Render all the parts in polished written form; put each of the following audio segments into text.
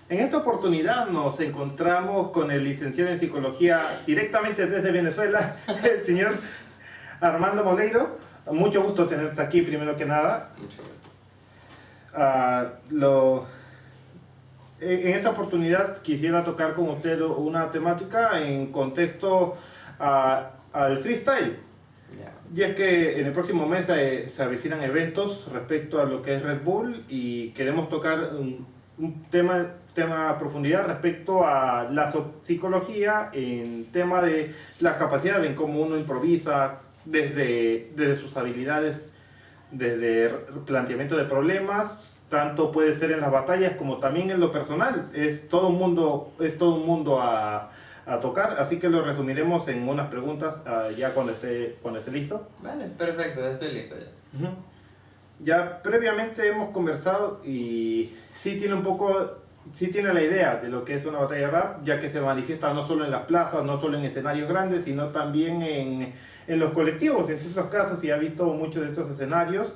En esta oportunidad nos encontramos con el licenciado en psicología directamente desde Venezuela, el señor Armando Moleiro. Mucho gusto tenerte aquí, primero que nada. Mucho gusto. Ah, lo, en esta oportunidad quisiera tocar con usted una temática en contexto al freestyle. Ya. Y es que en el próximo mes se avecinan eventos respecto a lo que es Red Bull y queremos tocar un tema a profundidad respecto a la psicología en tema de la capacidad en cómo uno improvisa desde sus habilidades, desde planteamiento de problemas, tanto puede ser en las batallas como también en lo personal. Es todo un mundo a tocar, así que lo resumiremos en unas preguntas ya cuando esté listo. Vale, perfecto, ya estoy listo ya. Ujú. Ya previamente hemos conversado y sí tiene la idea de lo que es una batalla de rap, ya que se manifiesta no solo en las plazas, no solo en escenarios grandes, sino también en los colectivos, en ciertos casos, y ha visto muchos de estos escenarios.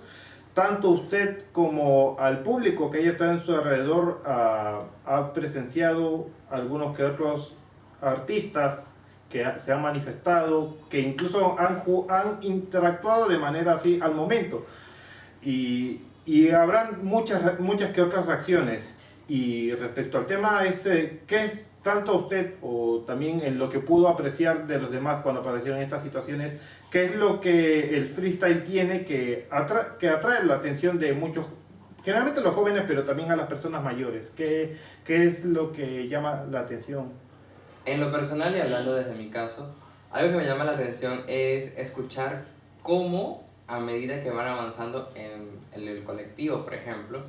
Tanto usted como al público que haya estado en su alrededor ha presenciado algunos que otros artistas que se han manifestado, que incluso han interactuado de manera así al momento. Y habrán muchas que otras reacciones. Y respecto al tema ese, ¿qué es tanto usted o también en lo que pudo apreciar de los demás cuando aparecieron estas situaciones? ¿Qué es lo que el freestyle tiene que atrae la atención de muchos, generalmente los jóvenes, pero también a las personas mayores? ¿Qué es lo que llama la atención? En lo personal y hablando desde mi caso, algo que me llama la atención es escuchar cómo a medida que van avanzando en el colectivo, por ejemplo,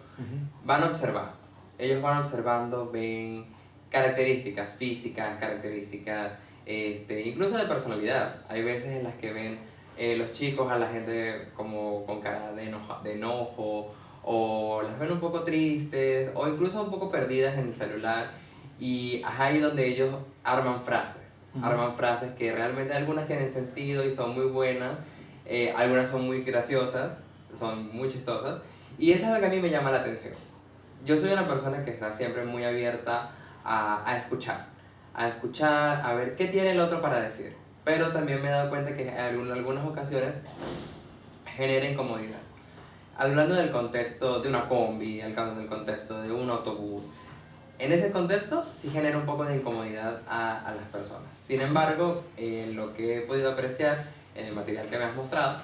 van a observar. Ellos van observando, ven características físicas, características incluso de personalidad. Hay veces en las que ven los chicos a la gente como con cara de enojo, o las ven un poco tristes, o incluso un poco perdidas en el celular. Y es ahí donde ellos arman frases. Arman frases que realmente algunas tienen sentido y son muy buenas, algunas son muy graciosas, son muy chistosas. Y eso es lo que a mí me llama la atención. Yo soy una persona que está siempre muy abierta a escuchar, a ver qué tiene el otro para decir. Pero también me he dado cuenta que en algunas ocasiones genera incomodidad. Hablando del contexto de una combi, del contexto de un autobús, en ese contexto sí genera un poco de incomodidad a las personas. Sin embargo, lo que he podido apreciar en el material que me has mostrado,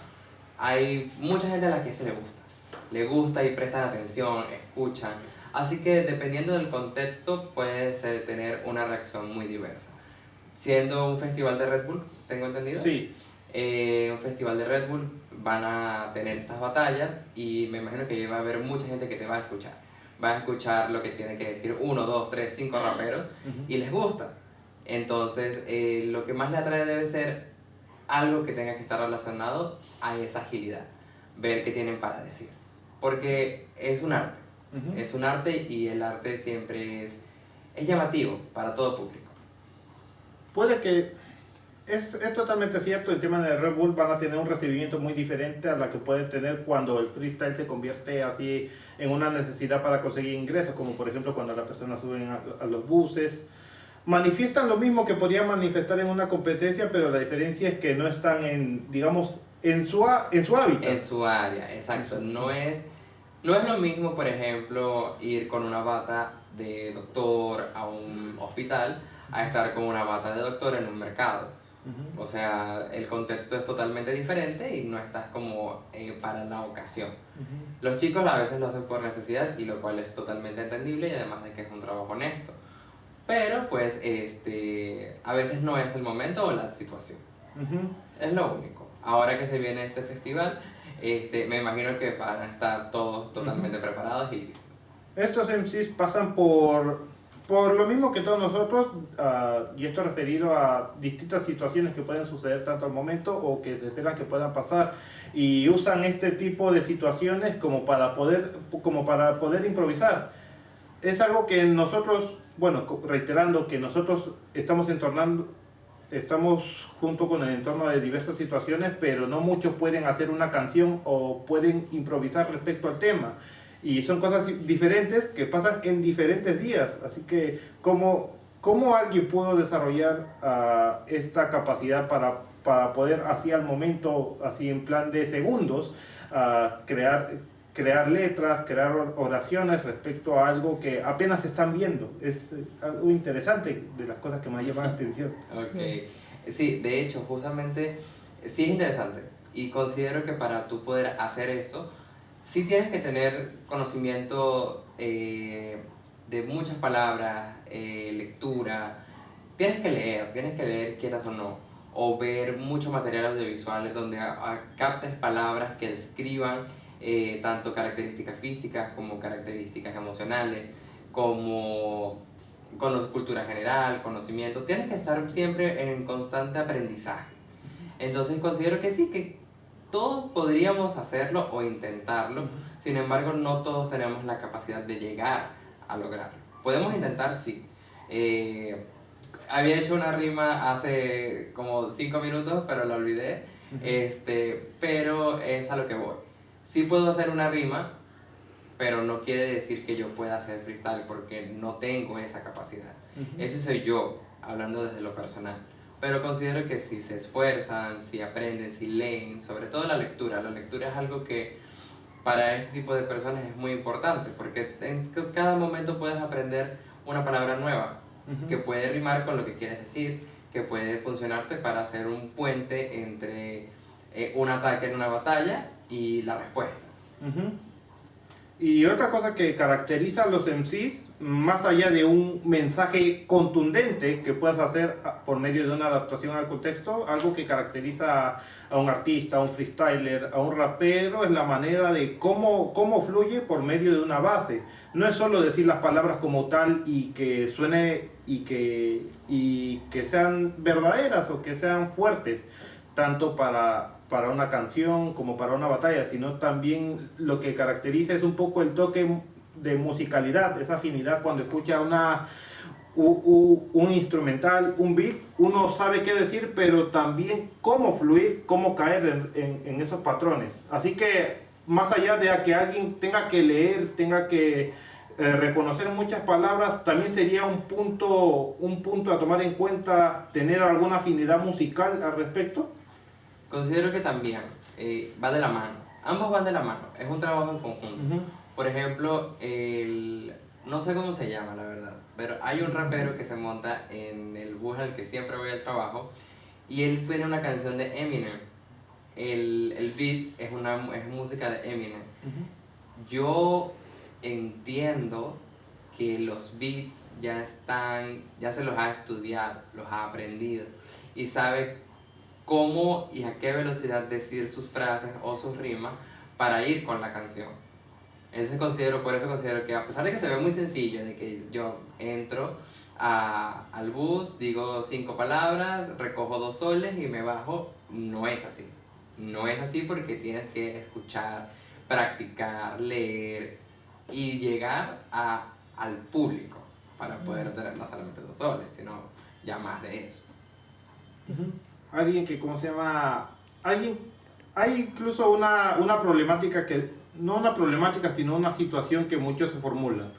hay mucha gente a la que eso le gusta y prestan atención, escuchan. Así que dependiendo del contexto puede tener una reacción muy diversa. Siendo un festival de Red Bull, ¿tengo entendido? Sí. Un festival de Red Bull van a tener estas batallas y me imagino que va a haber mucha gente que te va a escuchar. Va a escuchar lo que tienen que decir 1, 2, 3, 5 raperos y les gusta. Entonces, lo que más le atrae debe ser algo que tenga que estar relacionado a esa agilidad. Ver qué tienen para decir. Porque es un arte. Es un arte y el arte siempre es llamativo para todo público. Puede que es totalmente cierto, el tema de Red Bull van a tener un recibimiento muy diferente a la que pueden tener cuando el freestyle se convierte así en una necesidad para conseguir ingresos, como por ejemplo cuando las personas suben a los buses. Manifiestan lo mismo que podrían manifestar en una competencia, pero la diferencia es que no están digamos, en su hábitat. En su área, exacto. No es lo mismo, por ejemplo, ir con una bata de doctor a un hospital a estar con una bata de doctor en un mercado. O sea, el contexto es totalmente diferente y no estás como para la ocasión. Los chicos a veces lo hacen por necesidad y lo cual es totalmente entendible y además de que es un trabajo honesto. Pero pues a veces no es el momento o la situación. Es lo único. Ahora que se viene este festival, me imagino que van a estar todos totalmente preparados y listos. Estos MCs pasan por lo mismo que todos nosotros, y esto referido a distintas situaciones que pueden suceder tanto al momento o que se esperan que puedan pasar, y usan este tipo de situaciones como para poder improvisar. Es algo que nosotros, bueno, reiterando que nosotros estamos junto con el entorno de diversas situaciones, pero no muchos pueden hacer una canción o pueden improvisar respecto al tema. Y son cosas diferentes que pasan en diferentes días. Así que, ¿cómo alguien pudo desarrollar esta capacidad para poder, así al momento, así en plan de segundos, crear letras, crear oraciones respecto a algo que apenas están viendo? Es algo interesante, de las cosas que me llaman la atención. Ok, sí, de hecho, justamente, sí es interesante y considero que para tú poder hacer eso, sí tienes que tener conocimiento de muchas palabras, lectura, tienes que leer quieras o no, o ver mucho material audiovisual donde captes palabras que describan tanto características físicas como características emocionales, como cultura general, conocimiento. Tienes que estar siempre en constante aprendizaje. Entonces considero que sí, que todos podríamos hacerlo o intentarlo, sin embargo no todos tenemos la capacidad de llegar a lograrlo. Podemos intentar, sí. Había hecho una rima hace como 5 minutos, pero la olvidé. Pero es a lo que voy. Sí puedo hacer una rima, pero no quiere decir que yo pueda hacer freestyle porque no tengo esa capacidad. Ese soy yo, hablando desde lo personal. Pero considero que si se esfuerzan, si aprenden, si leen, sobre todo la lectura es algo que para este tipo de personas es muy importante, porque en cada momento puedes aprender una palabra nueva que puede rimar con lo que quieres decir, que puede funcionarte para hacer un puente entre un ataque en una batalla y la respuesta. Y otra cosa que caracteriza a los MCs, más allá de un mensaje contundente que puedas hacer por medio de una adaptación al contexto, algo que caracteriza a un artista, a un freestyler, a un rapero, es la manera de cómo fluye por medio de una base. No es solo decir las palabras como tal y que suene y que sean verdaderas o que sean fuertes, tanto para una canción como para una batalla, sino también lo que caracteriza es un poco el toque de musicalidad, esa afinidad cuando escucha un instrumental, un beat, uno sabe qué decir, pero también cómo fluir, cómo caer en esos patrones. Así que más allá de que alguien tenga que leer, tenga que reconocer muchas palabras, también sería un punto a tomar en cuenta tener alguna afinidad musical al respecto. Considero que también va de la mano, ambos van de la mano, es un trabajo en conjunto. Por ejemplo, no sé cómo se llama la verdad, pero hay un rapero que se monta en el bus al que siempre voy al trabajo y él tiene una canción de Eminem. El beat es música de Eminem. Yo entiendo que los beats ya se los ha estudiado, los ha aprendido y sabe cómo y a qué velocidad decir sus frases o sus rimas para ir con la canción. Por eso considero que a pesar de que se ve muy sencillo, de que yo entro al bus, digo 5 palabras, recojo 2 soles y me bajo, no es así. No es así porque tienes que escuchar, practicar, leer y llegar al público para poder obtener no solamente 2 soles, sino ya más de eso. Alguien que, ¿cómo se llama? Hay incluso una problemática no una problemática, sino una situación que muchos se formulan.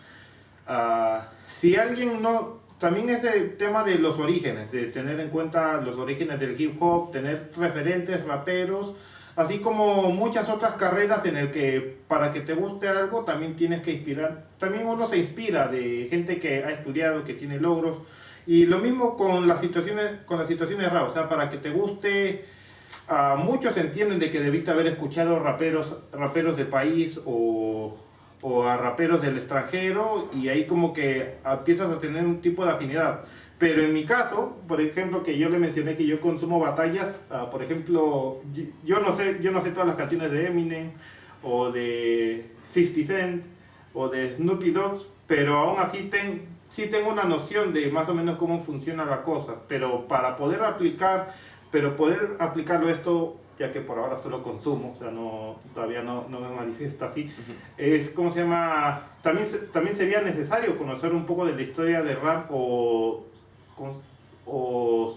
Si alguien no, también ese tema de los orígenes, de tener en cuenta los orígenes del hip hop, tener referentes, raperos, así como muchas otras carreras en el que para que te guste algo también tienes que inspirar. También uno se inspira de gente que ha estudiado, que tiene logros. Y lo mismo con las situaciones rap, o sea, para que te guste, muchos entienden de que debiste haber escuchado raperos del país o a raperos del extranjero y ahí como que empiezas a tener un tipo de afinidad. Pero en mi caso, por ejemplo, que yo le mencioné que yo consumo batallas, por ejemplo, yo no sé todas las canciones de Eminem o de 50 Cent o de Snoopy Dogg, pero aún así sí tengo una noción de más o menos cómo funciona la cosa, pero poder aplicarlo esto, ya que por ahora solo consumo, o sea, todavía no me manifiesta así, es, ¿cómo se llama? También sería necesario conocer un poco de la historia del rap o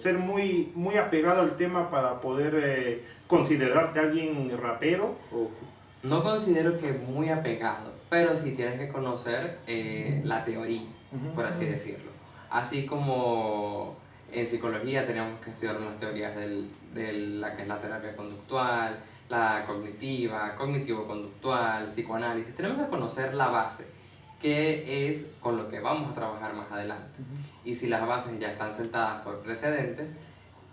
ser muy, muy apegado al tema para poder considerarte alguien rapero. No considero que muy apegado, pero sí tienes que conocer la teoría, por así decirlo. Así como en psicología tenemos que estudiar unas teorías de la que es la terapia conductual, la cognitiva, cognitivo-conductual, psicoanálisis. Tenemos que conocer la base, que es con lo que vamos a trabajar más adelante. Y si las bases ya están sentadas por precedentes,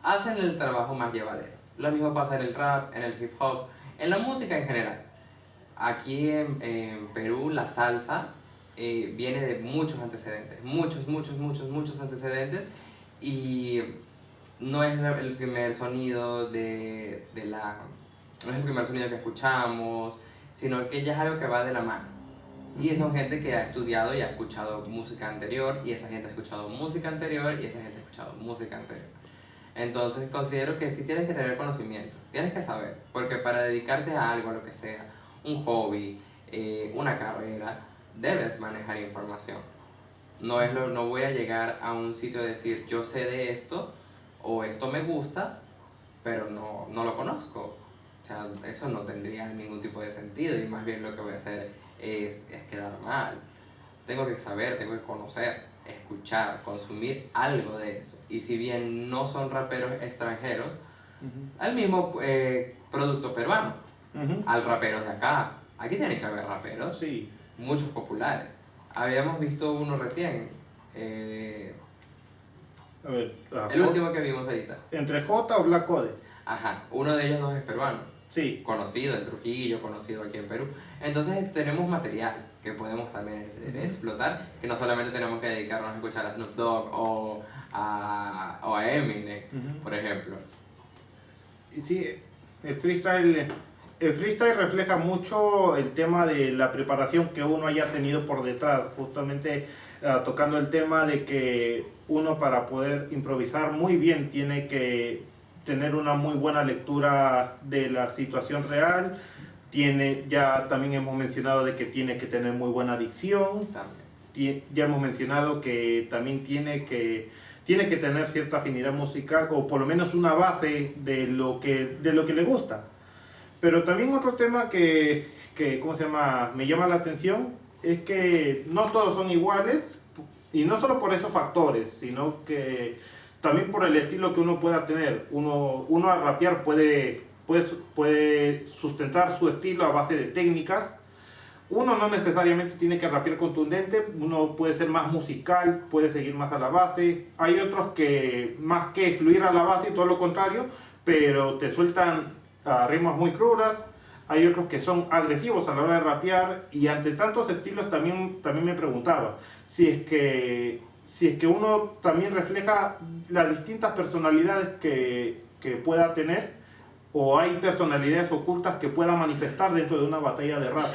hacen el trabajo más llevadero. Lo mismo pasa en el rap, en el hip hop, en la música en general. Aquí en Perú la salsa viene de muchos antecedentes, muchos antecedentes, y no es el primer sonido no es el primer sonido que escuchamos, sino que ya es algo que va de la mano. Y son gente que ha estudiado y ha escuchado música anterior, y esa gente ha escuchado música anterior, y esa gente ha escuchado música anterior. Entonces considero que sí tienes que tener conocimientos, tienes que saber, porque para dedicarte a algo, a lo que sea, un hobby, una carrera, debes manejar información. No voy a llegar a un sitio y decir yo sé de esto o esto me gusta, pero no lo conozco. O sea, eso no tendría ningún tipo de sentido, y más bien lo que voy a hacer es quedar mal. Tengo que saber, tengo que conocer, escuchar, consumir algo de eso. Y si bien no son raperos extranjeros, al mismo producto peruano, al raperos de acá. Aquí tiene que haber raperos, Sí. muchos populares. Habíamos visto uno recién, A ver, el último que vimos ahorita. ¿Entre J o Black Code? Ajá, uno de ellos dos es peruano. Sí. Conocido en Trujillo, conocido aquí en Perú. Entonces tenemos material que podemos también explotar, que no solamente tenemos que dedicarnos a escuchar a Snoop Dogg o a Eminem, por ejemplo. Y sí, el freestyle refleja mucho el tema de la preparación que uno haya tenido por detrás, justamente tocando el tema de que uno, para poder improvisar muy bien, tiene que tener una muy buena lectura de la situación real. Ya también hemos mencionado de que tiene que tener muy buena dicción. Ya hemos mencionado que también tiene que tener cierta afinidad musical, o por lo menos una base de lo que le gusta. Pero también otro tema ¿cómo se llama?, me llama la atención, es que no todos son iguales, y no solo por esos factores, sino que también por el estilo que uno pueda tener. Uno al rapear puede sustentar su estilo a base de técnicas. Uno no necesariamente tiene que rapear contundente, uno puede ser más musical, puede seguir más a la base. Hay otros que más que fluir a la base, todo lo contrario, pero te sueltan rimas muy crudas. Hay otros que son agresivos a la hora de rapear, y ante tantos estilos también me preguntaba si es que uno también refleja las distintas personalidades que pueda tener, o hay personalidades ocultas que pueda manifestar dentro de una batalla de rap.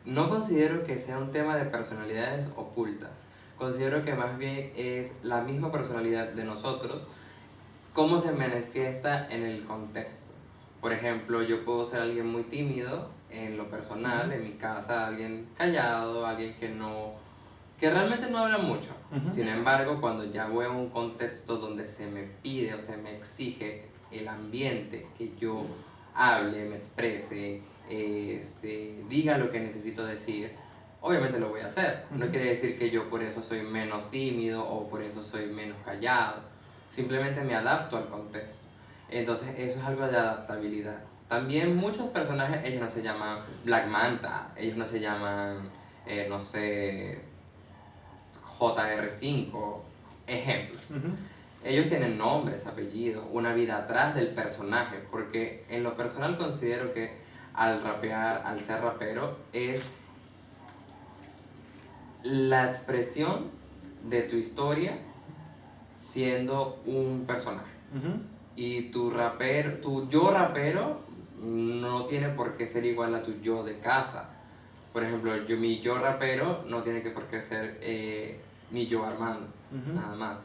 No considero que sea un tema de personalidades ocultas. Considero que más bien es la misma personalidad de nosotros, cómo se manifiesta en el contexto. Por ejemplo, yo puedo ser alguien muy tímido en lo personal, en mi casa, alguien callado, alguien que realmente no habla mucho. Sin embargo, cuando ya voy a un contexto donde se me pide o se me exige el ambiente, que yo hable, me exprese, diga lo que necesito decir, obviamente lo voy a hacer. No quiere decir que yo por eso soy menos tímido o por eso soy menos callado. Simplemente me adapto al contexto. Entonces eso es algo de adaptabilidad. También muchos personajes, ellos no se llaman Black Manta, ellos no se llaman, no sé, JR5, ejemplos. Ellos tienen nombres, apellidos, una vida atrás del personaje, porque en lo personal considero que al rapear, al ser rapero, es la expresión de tu historia siendo un personaje. Y tu yo rapero no tiene por qué ser igual a tu yo de casa. Por ejemplo, mi yo rapero no tiene que por qué ser mi yo Armando, nada más.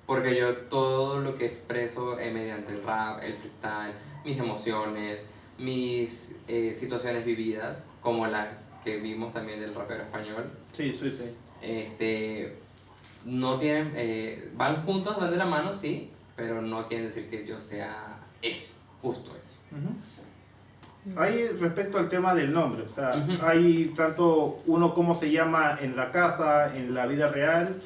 Porque yo todo lo que expreso mediante el rap, el freestyle, mis emociones, mis situaciones vividas, como la que vimos también del rapero español. Sí, sí. No tienen, van juntos, van de la mano, sí, pero no quiere decir que yo sea eso, justo eso. Hay respecto al tema del nombre, o sea, Ujú. hay tanto uno cómo se llama en la casa, en la vida real,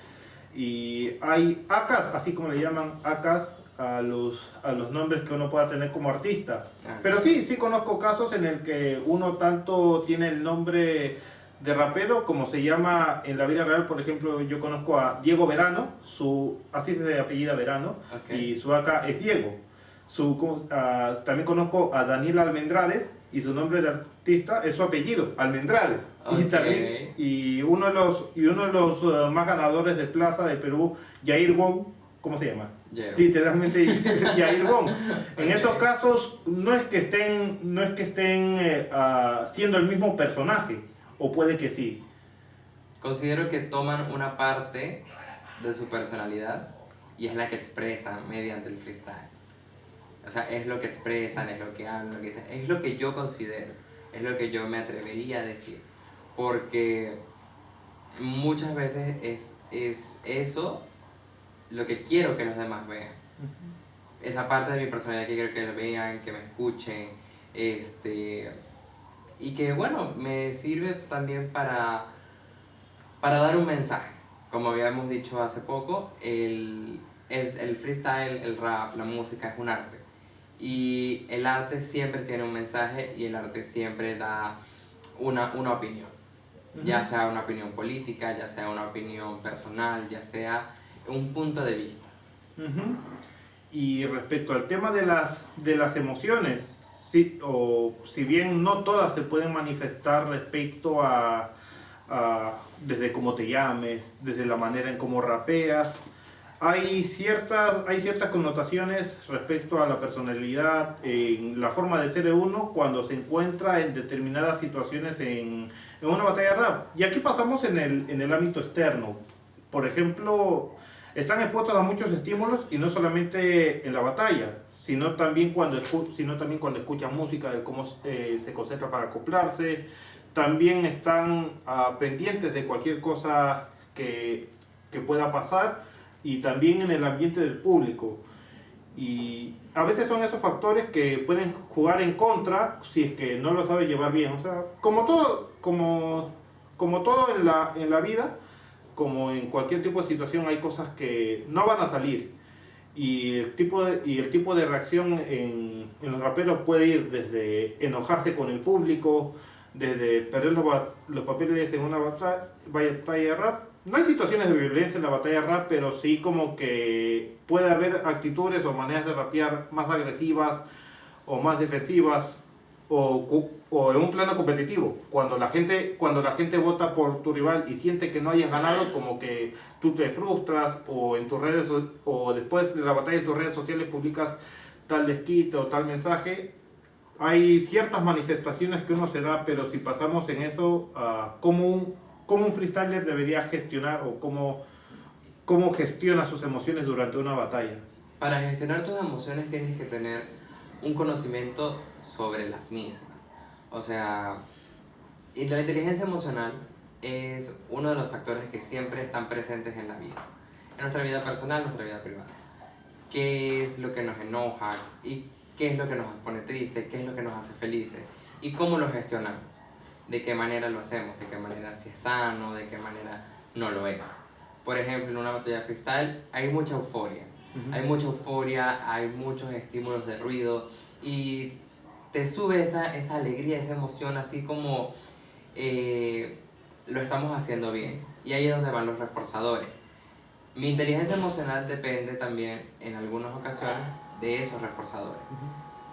y hay acas, así como le llaman acas a los nombres que uno pueda tener como artista. Ah, Pero sí, sí conozco casos en el que uno tanto tiene el nombre de rapero como se llama en la vida real. Por ejemplo, yo conozco a Diego Verano, así se apellida Verano, ok, y su acá es Diego. También conozco a Daniel Almendrales y su nombre de artista es su apellido, Almendrales. Y ok. también y uno de los más ganadores de Plaza de Perú, Jair Wong, ¿cómo se llama? Llevo. Literalmente Jair Wong. En Ok. esos casos no es que estén siendo el mismo personaje, o puede que sí. Considero que toman una parte de su personalidad y es la que expresan mediante el freestyle. O sea, es lo que expresan, es lo que hablan, lo que dicen, es lo que yo considero, es lo que yo me atrevería a decir. Porque muchas veces es eso lo que quiero que los demás vean. Esa parte de mi personalidad que quiero que lo vean, que me escuchen, y que bueno, me sirve también para dar un mensaje. Como habíamos dicho hace poco, el freestyle, el rap, la música es un arte. Y el arte siempre tiene un mensaje y el arte siempre da una opinión. Ya sea una opinión política, ya sea una opinión personal, ya sea un punto de vista. Ujú. Y respecto al tema de las emociones, sí, o si bien no todas se pueden manifestar respecto desde cómo te llames, desde la manera en cómo rapeas, hay ciertas connotaciones respecto a la personalidad, en la forma de ser de uno cuando se encuentra en determinadas situaciones en una batalla rap. Y aquí pasamos en el ámbito externo. Por ejemplo, están expuestos a muchos estímulos y no solamente en la batalla, sino también cuando escuchan música, de cómo se concentra para acoplarse. También están pendientes de cualquier cosa que pueda pasar y también en el ambiente del público. Y a veces son esos factores que pueden jugar en contra si es que no lo sabe llevar bien. O sea, como todo en la vida, como en cualquier tipo de situación, hay cosas que no van a salir. Y el tipo de reacción en los raperos puede ir desde enojarse con el público, desde perder los papeles en una batalla de rap. No hay situaciones de violencia en la batalla de rap, pero sí como que puede haber actitudes o maneras de rapear más agresivas o más defensivas o en un plano competitivo. Cuando la gente vota por tu rival y siente que no hayas ganado, como que tú te frustras o en tus o después de la batalla en tus redes sociales publicas tal desquite o tal mensaje. Hay ciertas manifestaciones que uno se da, pero si pasamos en eso, cómo un freestyler debería gestionar o cómo gestiona sus emociones durante una batalla. Para gestionar tus emociones tienes que tener un conocimiento sobre las mismas. O sea, y la inteligencia emocional es uno de los factores que siempre están presentes en la vida. En nuestra vida personal, en nuestra vida privada. ¿Qué es lo que nos enoja? ¿Y qué es lo que nos pone triste? ¿Qué es lo que nos hace felices? ¿Y cómo lo gestionamos? ¿De qué manera lo hacemos? ¿De qué manera si es sano? ¿De qué manera no lo es? Por ejemplo, en una batalla de freestyle hay mucha euforia. Hay mucha euforia, hay muchos estímulos de ruido y te sube esa alegría, esa emoción, así como lo estamos haciendo bien. Y ahí es donde van los reforzadores. Mi inteligencia emocional depende también, en algunas ocasiones, de esos reforzadores.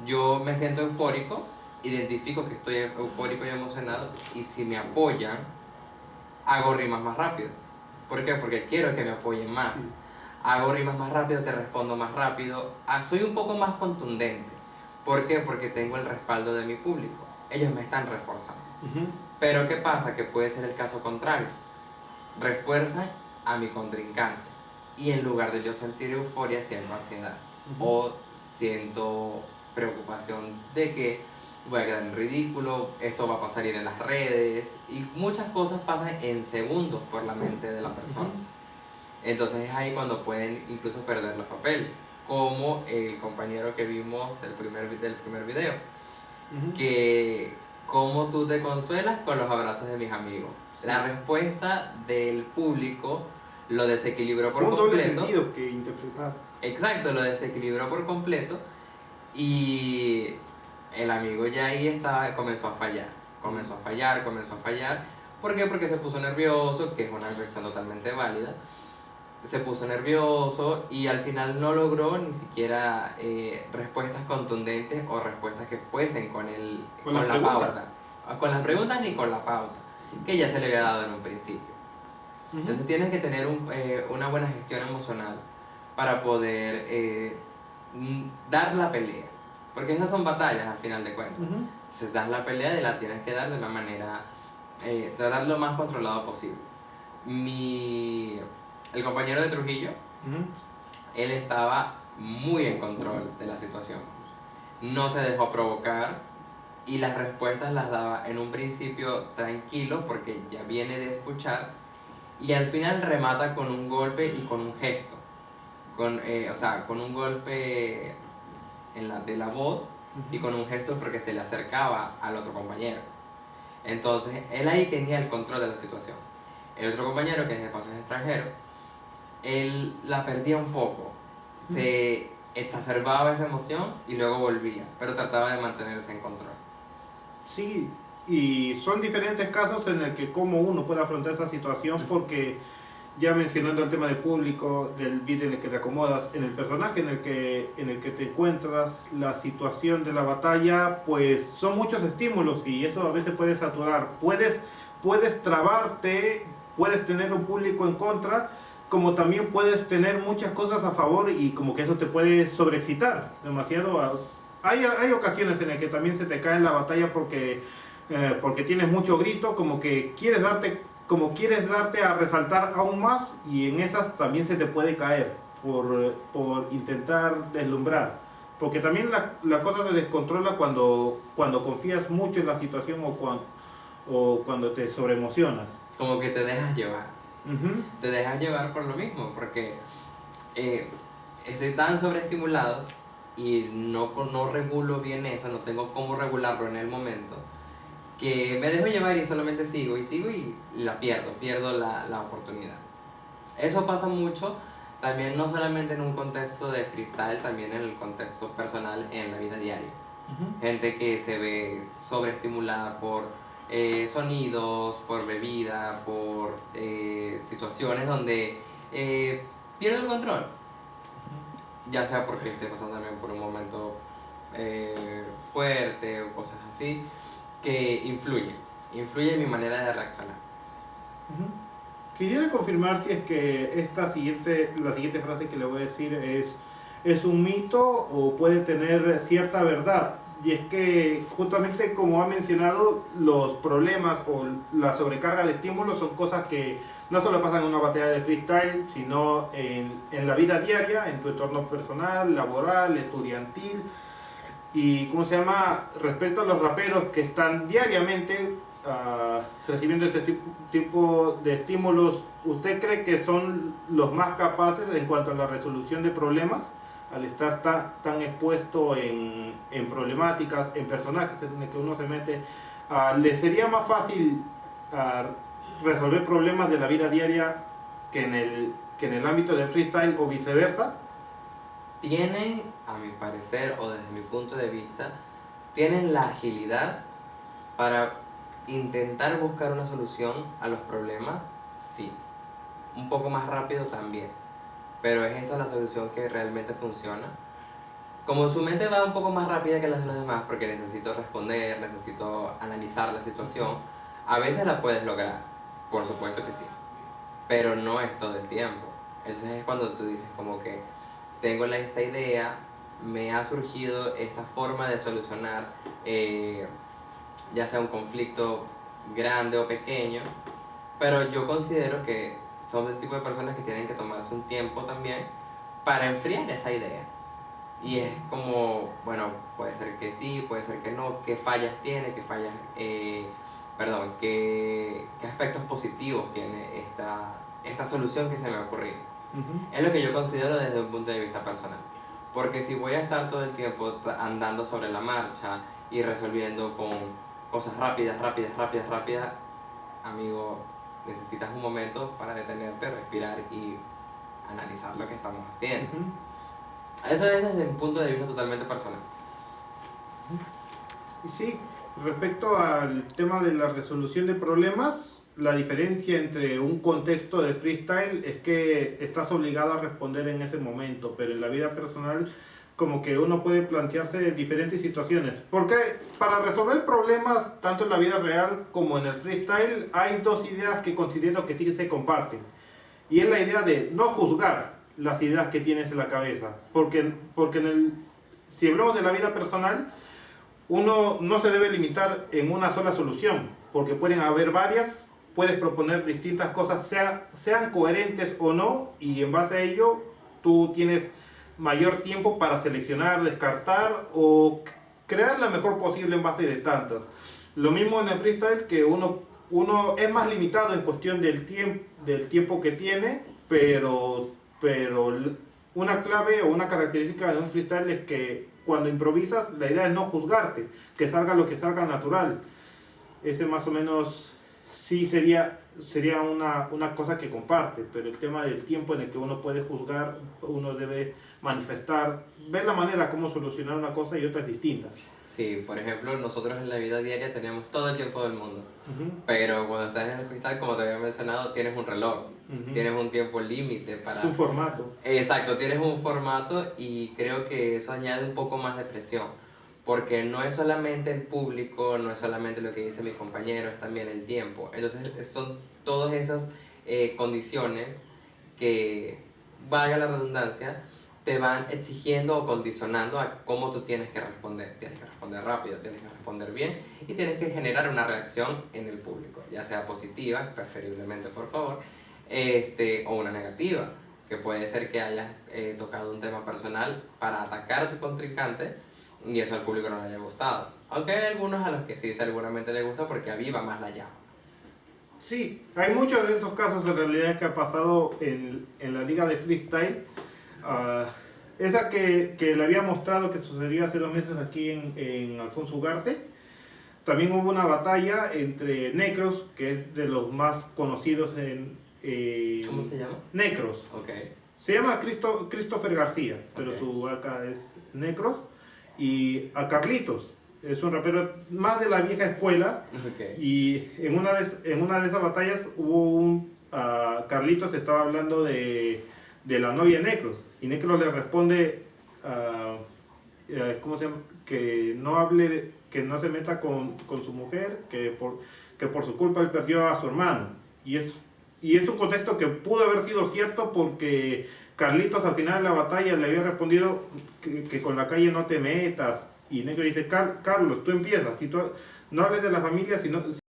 Yo me siento eufórico, identifico que estoy eufórico y emocionado, y si me apoyan, hago rimas más rápido. ¿Por qué? Porque quiero que me apoyen más. Hago rimas más rápido, te respondo más rápido. Soy un poco más contundente. ¿Por qué? Porque tengo el respaldo de mi público. Ellos me están reforzando. Pero ¿qué pasa? Que puede ser el caso contrario. Refuerzan a mi contrincante. Y en lugar de yo sentir euforia, siento ansiedad. O siento preocupación de que voy a quedar en ridículo, esto va a salir en las redes. Y muchas cosas pasan en segundos por la mente de la persona. Entonces es ahí cuando pueden incluso perder los papeles. Como el compañero que vimos del primer video. que cómo tú te consuelas con los abrazos de mis amigos. La respuesta del público lo desequilibró por Fue un doble completo. sentido que interpretar. Exacto, lo desequilibró por completo y el amigo ya ahí estaba, comenzó a fallar. ¿Por qué? Porque se puso nervioso, que es una reacción totalmente válida. Se puso nervioso y al final no logró ni siquiera respuestas contundentes o respuestas que fuesen con la pauta. Con las preguntas ni con la pauta, que ya se le había dado en un principio. Entonces tienes que tener una buena gestión emocional para poder dar la pelea. Porque esas son batallas al final de cuentas. Entonces das la pelea y la tienes que dar de una manera, tratar lo más controlado posible. El compañero de Trujillo, él estaba muy en control de la situación. No se dejó provocar y las respuestas las daba en un principio tranquilo porque ya viene de escuchar y al final remata con un golpe y con un gesto. Con un golpe de la voz y con un gesto porque se le acercaba al otro compañero. Entonces, él ahí tenía el control de la situación. El otro compañero, que es de espacios extranjeros, él la perdía un poco. Se exacerbaba esa emoción y luego volvía, pero trataba de mantenerse en control. Sí, y son diferentes casos en el que cómo uno puede afrontar esa situación, porque ya mencionando el tema del público, del beat en el que te acomodas, en el personaje en el que te encuentras, la situación de la batalla, pues son muchos estímulos y eso a veces puede saturar. Puedes trabarte, puedes tener un público en contra, como también puedes tener muchas cosas a favor y como que eso te puede sobreexcitar demasiado. Hay ocasiones en las que también se te cae en la batalla porque tienes mucho grito, como que quieres darte a resaltar aún más y en esas también se te puede caer por intentar deslumbrar. Porque también la cosa se descontrola cuando confías mucho en la situación o cuando te sobreemocionas. Como que te dejas llevar. Te dejas llevar por lo mismo, porque estoy tan sobreestimulado y no regulo bien eso, no tengo cómo regularlo en el momento, que me dejo llevar y solamente sigo y la pierdo la oportunidad. Eso pasa mucho, también no solamente en un contexto de freestyle, también en el contexto personal, en la vida diaria. Gente que se ve sobreestimulada por sonidos, por bebida, por situaciones donde pierde el control. Ya sea porque esté pasando también por un momento fuerte o cosas así, que influye en mi manera de reaccionar. Quisiera confirmar si es que la siguiente frase que le voy a decir es un mito o puede tener cierta verdad. Y es que justamente como ha mencionado, los problemas o la sobrecarga de estímulos son cosas que no solo pasan en una batalla de freestyle, sino en la vida diaria, en tu entorno personal, laboral, estudiantil. Y respecto a los raperos que están diariamente recibiendo este tipo de estímulos, ¿usted cree que son los más capaces en cuanto a la resolución de problemas? Al estar tan expuesto en problemáticas, en personajes en el que uno se mete, ¿le sería más fácil resolver problemas de la vida diaria que en el ámbito del freestyle o viceversa? Tienen, a mi parecer o desde mi punto de vista, tienen la agilidad para intentar buscar una solución a los problemas, sí. Un poco más rápido también. Pero ¿es esa la solución que realmente funciona? Como su mente va un poco más rápida que las de los demás, porque necesito responder, necesito analizar la situación, a veces la puedes lograr, por supuesto que sí, pero no es todo el tiempo. Entonces es cuando tú dices como que tengo esta idea, me ha surgido esta forma de solucionar ya sea un conflicto grande o pequeño, pero yo considero que son el tipo de personas que tienen que tomarse un tiempo también para enfriar esa idea. Y es como, bueno, puede ser que sí, puede ser que no, qué fallas tiene, qué aspectos positivos tiene esta solución que se me ha ocurrido. Es lo que yo considero desde un punto de vista personal. Porque si voy a estar todo el tiempo andando sobre la marcha, ir resolviendo con cosas rápidas, amigo, necesitas un momento para detenerte, respirar y analizar lo que estamos haciendo. Eso es desde un punto de vista totalmente personal. Y sí, respecto al tema de la resolución de problemas, la diferencia entre un contexto de freestyle es que estás obligado a responder en ese momento, pero en la vida personal como que uno puede plantearse diferentes situaciones. Porque para resolver problemas, tanto en la vida real como en el freestyle, hay dos ideas que considero que sí se comparten. Y es la idea de no juzgar las ideas que tienes en la cabeza. Porque si hablamos de la vida personal, uno no se debe limitar en una sola solución, porque pueden haber varias, puedes proponer distintas cosas, sean coherentes o no, y en base a ello tú tienes mayor tiempo para seleccionar, descartar o crear la mejor posible en base de tantas. Lo mismo en el freestyle, que uno es más limitado en cuestión del tiempo que tiene, pero una clave o una característica de un freestyle es que cuando improvisas, la idea es no juzgarte, que salga lo que salga natural. Ese más o menos sí sería una cosa que comparte, pero el tema del tiempo en el que uno puede juzgar, uno debe manifestar, ver la manera como solucionar una cosa y otras distintas. Sí, por ejemplo, nosotros en la vida diaria tenemos todo el tiempo del mundo, pero cuando estás en el freestyle, como te había mencionado, tienes un reloj, tienes un tiempo límite para... Es un formato. Exacto, tienes un formato y creo que eso añade un poco más de presión, porque no es solamente el público, no es solamente lo que dice mi compañero, es también el tiempo. Entonces son todas esas condiciones que, valga la redundancia, te van exigiendo o condicionando a cómo tú tienes que responder. Tienes que responder rápido, tienes que responder bien y tienes que generar una reacción en el público, ya sea positiva, preferiblemente por favor, o una negativa, que puede ser que hayas tocado un tema personal para atacar a tu contrincante y eso al público no le haya gustado. Aunque hay algunos a los que sí seguramente les gusta porque aviva más la llama. Sí, hay muchos de esos casos en realidad que ha pasado en la liga de freestyle. Esa que le había mostrado que sucedió hace 2 meses aquí en Alfonso Ugarte. También hubo una batalla entre Necros, que es de los más conocidos ¿Cómo se llama? Necros. Okay. Se llama Christopher García, pero Okay. su acá es Necros. Y a Carlitos, es un rapero más de la vieja escuela. Okay. Y en una de esas batallas hubo Carlitos estaba hablando de la novia de Necros. Y Necros le responde, ¿cómo se llama? Que no hable, que no se meta con su mujer, que por su culpa él perdió a su hermano. Y es un contexto que pudo haber sido cierto porque Carlitos al final de la batalla le había respondido que con la calle no te metas. Y Necros dice, Carlos, tú empiezas, si tú no hables de la familia,